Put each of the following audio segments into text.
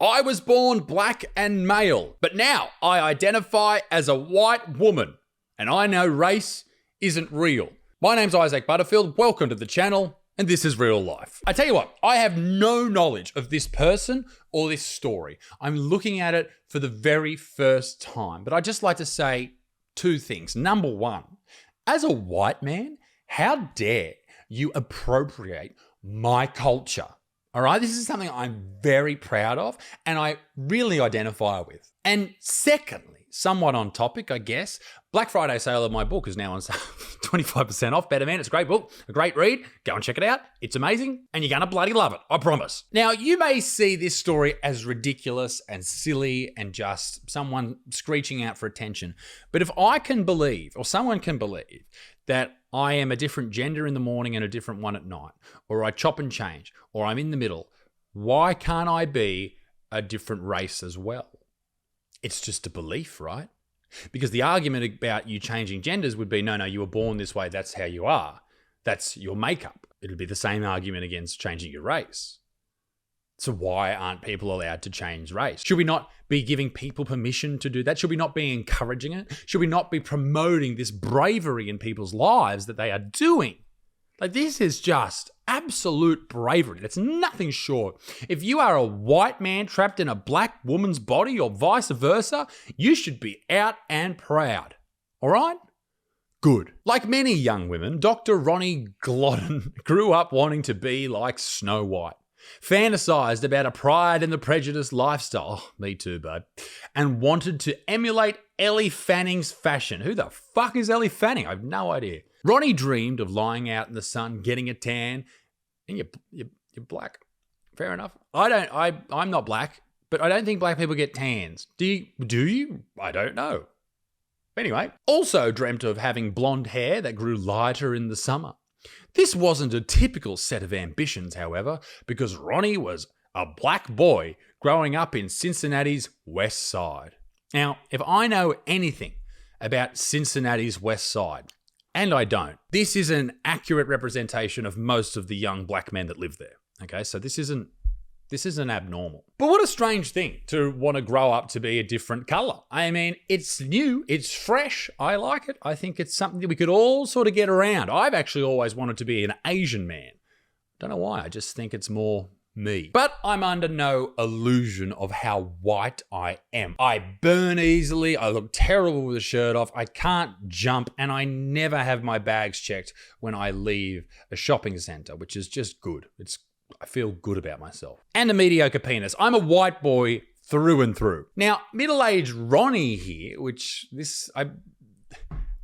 I was born black and male, but now I identify as a white woman, and I know race isn't real. My name's Isaac Butterfield, welcome to the channel, and this is real life. I tell you what, I have no knowledge of this person or this story. I'm looking at it for the very first time, but I'd just like to say two things. Number one, as a white man, how dare you appropriate my culture? All right, this is something I'm very proud of and I really identify with. And secondly, somewhat on topic, I guess, Black Friday sale of my book is now on sale, 25% off. Betterman, it's a great book, a great read. Go and check it out. It's amazing and you're gonna bloody love it, I promise. Now, you may see this story as ridiculous and silly and just someone screeching out for attention. But if I can believe, or someone can believe, that I am a different gender in the morning and a different one at night, or I chop and change, or I'm in the middle, why can't I be a different race as well? It's just a belief, right? Because the argument about you changing genders would be, no, you were born this way, that's how you are. That's your makeup. It'd be the same argument against changing your race. So why aren't people allowed to change race? Should we not be giving people permission to do that? Should we not be encouraging it? Should we not be promoting this bravery in people's lives that they are doing? Like, this is just absolute bravery. That's nothing short. If you are a white man trapped in a black woman's body or vice versa, you should be out and proud. All right? Good. Like many young women, Dr. Ronnie Gladden grew up wanting to be like Snow White. Fantasized about a Pride and the Prejudice lifestyle, me too, bud, and wanted to emulate Ellie Fanning's fashion. Who the fuck is Ellie Fanning? I have no idea. Ronnie dreamed of lying out in the sun, getting a tan, and you're black. Fair enough. I'm not black, but I don't think black people get tans. Do you? I don't know. Anyway, also dreamt of having blonde hair that grew lighter in the summer. This wasn't a typical set of ambitions, however, because Ronnie was a black boy growing up in Cincinnati's West Side. Now, if I know anything about Cincinnati's West Side, and I don't, this is an accurate representation of most of the young black men that live there. Okay, so this isn't abnormal. But what a strange thing to want to grow up to be a different color. I mean, it's new, it's fresh, I like it. I think it's something that we could all sort of get around. I've actually always wanted to be an Asian man. Don't know why, I just think it's more me. But I'm under no illusion of how white I am. I burn easily, I look terrible with a shirt off, I can't jump, and I never have my bags checked when I leave a shopping center, which is just good. I feel good about myself. And a mediocre penis. I'm a white boy through and through. Now, middle-aged Ronnie here,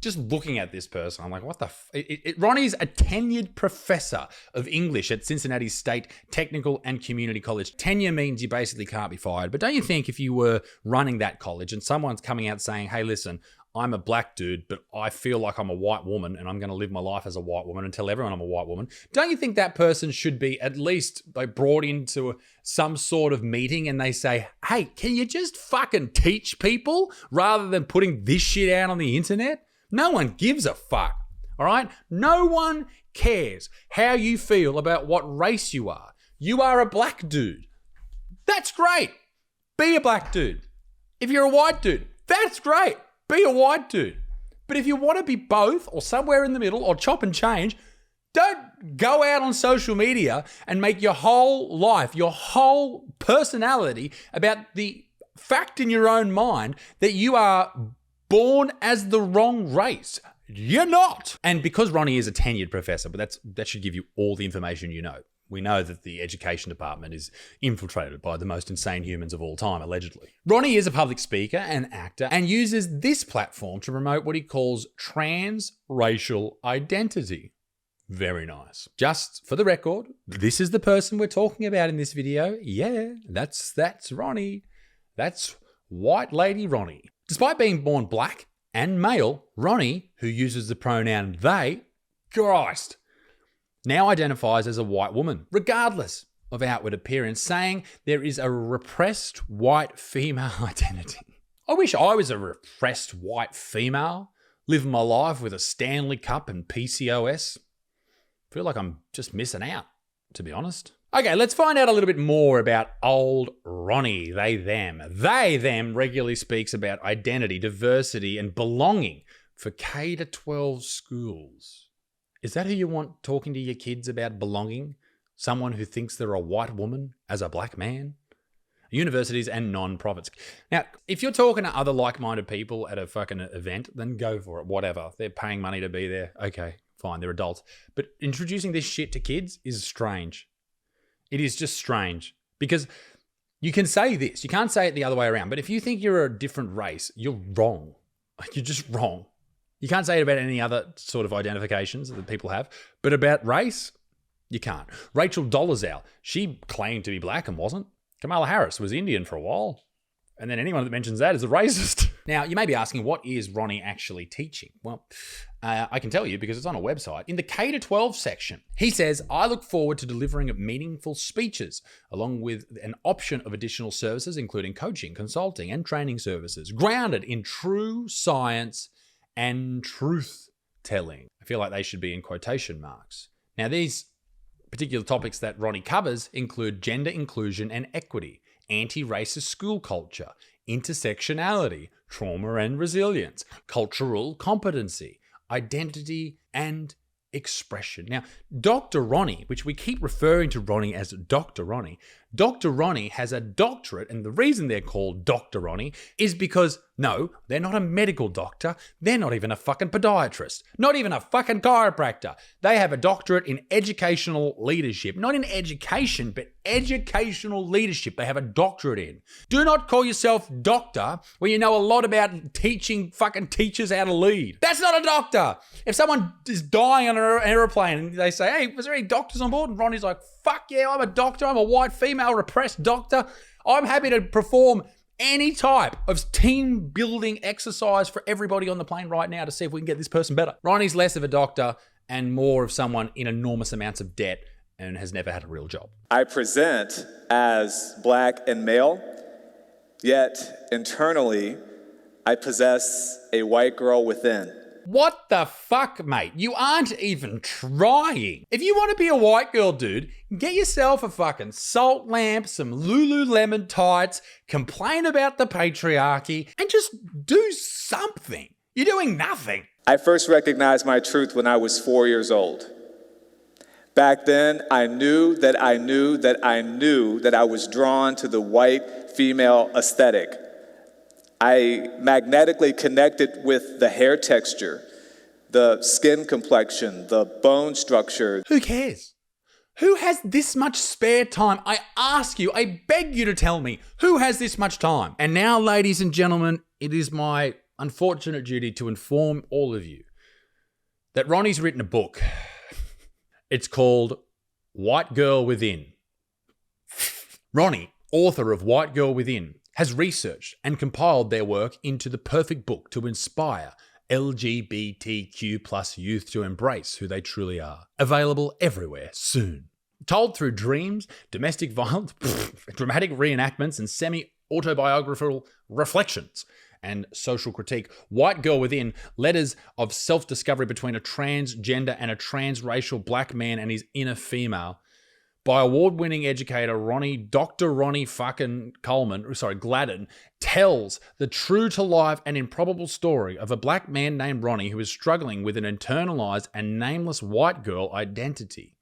just looking at this person, I'm like, what the Ronnie's a tenured professor of English at Cincinnati State Technical and Community College. Tenure means you basically can't be fired. But don't you think if you were running that college and someone's coming out saying, hey, listen, I'm a black dude, but I feel like I'm a white woman and I'm going to live my life as a white woman and tell everyone I'm a white woman. Don't you think that person should be at least brought into some sort of meeting and they say, hey, can you just fucking teach people rather than putting this shit out on the internet? No one gives a fuck, all right? No one cares how you feel about what race you are. You are a black dude. That's great. Be a black dude. If you're a white dude, that's great. Be a white dude. But if you want to be both or somewhere in the middle or chop and change, don't go out on social media and make your whole life, your whole personality about the fact in your own mind that you are born as the wrong race. You're not. And because Ronnie is a tenured professor, but that should give you all the information you know. We know that the education department is infiltrated by the most insane humans of all time, allegedly. Ronnie is a public speaker and actor and uses this platform to promote what he calls transracial identity. Very nice. Just for the record, this is the person we're talking about in this video. Yeah, that's Ronnie. That's white lady Ronnie. Despite being born black and male, Ronnie, who uses the pronoun they, Christ, now identifies as a white woman, regardless of outward appearance, saying there is a repressed white female identity. I wish I was a repressed white female, living my life with a Stanley Cup and PCOS. I feel like I'm just missing out, to be honest. Okay, let's find out a little bit more about old Ronnie, they, them regularly speaks about identity, diversity, and belonging for K to 12 schools. Is that who you want talking to your kids about belonging? Someone who thinks they're a white woman as a black man? Universities and non-profits. Now, if you're talking to other like-minded people at a fucking event, then go for it, whatever. They're paying money to be there. Okay, fine, they're adults. But introducing this shit to kids is strange. It is just strange because you can say this. You can't say it the other way around. But if you think you're a different race, you're wrong. You're just wrong. You can't say it about any other sort of identifications that people have. But about race, you can't. Rachel Dolezal, she claimed to be black and wasn't. Kamala Harris was Indian for a while. And then anyone that mentions that is a racist. Now, you may be asking, what is Ronnie actually teaching? Well, I can tell you because it's on a website. In the K to 12 section, he says, I look forward to delivering meaningful speeches, along with an option of additional services, including coaching, consulting, and training services, grounded in true science and truth-telling. I feel like they should be in quotation marks. Now, these particular topics that Ronnie covers include gender inclusion and equity, anti-racist school culture, intersectionality, trauma and resilience, cultural competency, identity, and expression. Now, Dr. Ronnie, which we keep referring to Ronnie as Dr. Ronnie has a doctorate, and the reason they're called Dr. Ronnie is because, no, they're not a medical doctor, they're not even a fucking podiatrist, not even a fucking chiropractor. They have a doctorate in educational leadership, not in education, but educational leadership. They have a doctorate in. Do not call yourself doctor when you know a lot about teaching fucking teachers how to lead. That's not a doctor. If someone is dying on an aeroplane and they say, hey, was there any doctors on board? And Ronnie's like, fuck yeah, I'm a doctor. I'm a white female repressed doctor. I'm happy to perform any type of team building exercise for everybody on the plane right now to see if we can get this person better. Ronnie's less of a doctor and more of someone in enormous amounts of debt and has never had a real job. I present as black and male, yet internally I possess a white girl within. What the fuck, mate? You aren't even trying. If you want to be a white girl, dude, get yourself a fucking salt lamp, some Lululemon tights, complain about the patriarchy, and just do something. You're doing nothing. I first recognized my truth when I was 4 years old. Back then, I knew that I was drawn to the white female aesthetic. I magnetically connected with the hair texture, the skin complexion, the bone structure. Who cares? Who has this much spare time? I ask you, I beg you to tell me, who has this much time? And now, ladies and gentlemen, it is my unfortunate duty to inform all of you that Ronnie's written a book. It's called White Girl Within. Ronnie, author of White Girl Within, has researched and compiled their work into the perfect book to inspire LGBTQ plus youth to embrace who they truly are. Available everywhere soon. Told through dreams, domestic violence, dramatic reenactments, and semi-autobiographical reflections and social critique, White Girl Within, letters of self-discovery between a transgender and a transracial black man and his inner female, by award-winning educator Dr. Ronnie fucking Gladden, tells the true-to-life and improbable story of a black man named Ronnie who is struggling with an internalized and nameless white girl identity.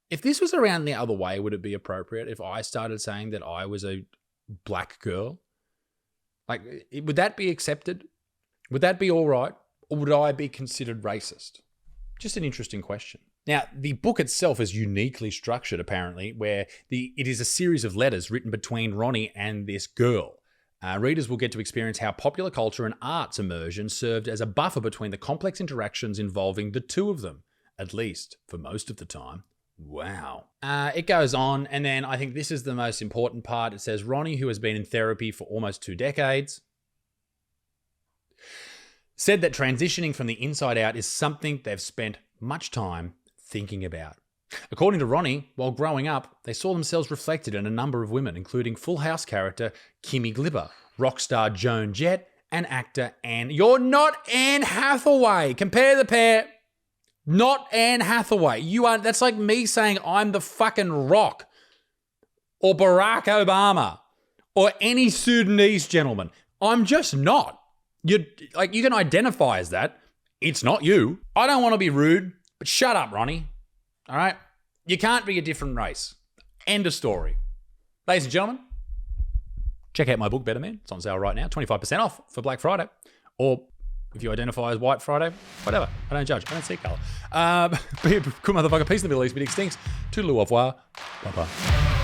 If this was around the other way, would it be appropriate if I started saying that I was a black girl? Like, would that be accepted? Would that be all right? Or would I be considered racist? Just an interesting question. Now, the book itself is uniquely structured, apparently, where it is a series of letters written between Ronnie and this girl. Readers will get to experience how popular culture and arts immersion served as a buffer between the complex interactions involving the two of them, at least for most of the time. Wow. It goes on, and then I think this is the most important part. It says, Ronnie, who has been in therapy for almost 2 decades, said that transitioning from the inside out is something they've spent much time thinking about. According to Ronnie, while growing up, they saw themselves reflected in a number of women, including Full House character Kimmy Glibber, rock star Joan Jett, and actor Anne. You're not Anne Hathaway. Compare the pair. Not Anne Hathaway. You are. That's like me saying I'm the fucking Rock. or Barack Obama or any Sudanese gentleman. I'm just not. You can identify as that. It's not you. I don't want to be rude, but shut up, Ronnie. All right? You can't be a different race. End of story. Ladies and gentlemen, check out my book, Betterman. It's on sale right now. 25% off for Black Friday. Or if you identify as White Friday, whatever. I don't judge. I don't see colour. Be a cool motherfucker. Peace in the Middle East. Big stinks. Toodaloo, au revoir. Bye-bye.